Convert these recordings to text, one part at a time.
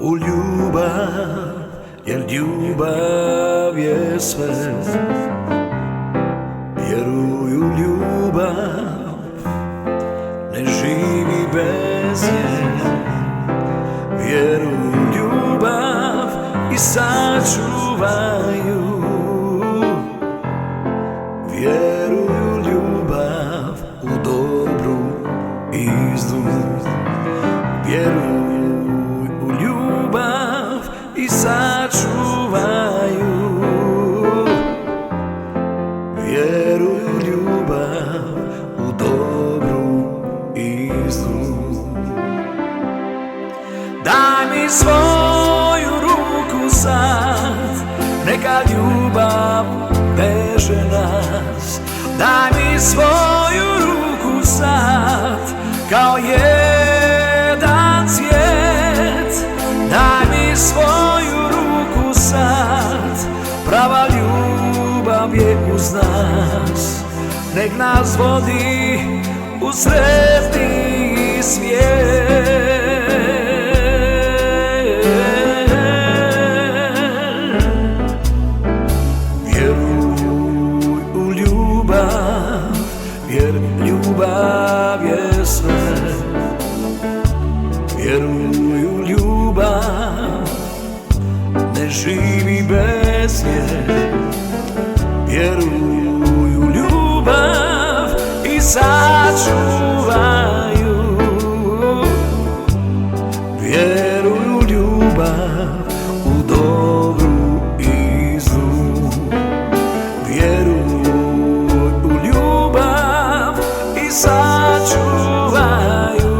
u ljubav, jer ljubav je sve. Vjeruj u ljubav, ne živi bez nje. Vjeruj u ljubav i sačuvaj ju. Vjeruj u ljubav, u dobru i zlu. Vjeruj u ljubav i sačuvaj ju. Vjeruj u ljubav, u dobru i zlu. Daj mi svoju ruku sad, neka ljubav veže nas. Daj mi svoju ruku sad, kao jedan cvijet. Daj mi svoju ruku sad, prava ljubav je uz nas. Nek nas vodi u sretni svijet. Jer ljubav je sve. Vjeruj u ljubav, ne živi bez nje. Vjeruj u ljubav i sačuvaj ju. Vjeruj u ljubav, u dobru i zlu. Vjeruj sačuvaj ju.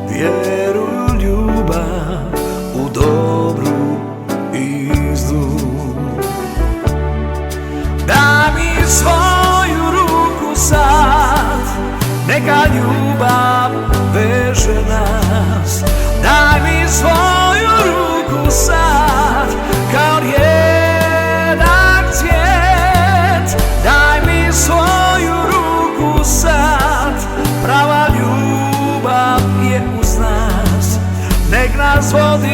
Vjeruj u ljubav, u dobru i zlu. Daj mi svoju ruku sad, neka ljubav veže nas. Daj mi svoju ruku sad, kao jedan cvijet. Daj mi svoju ruku sad, prava ljubav je uz nas. Nek nas vodi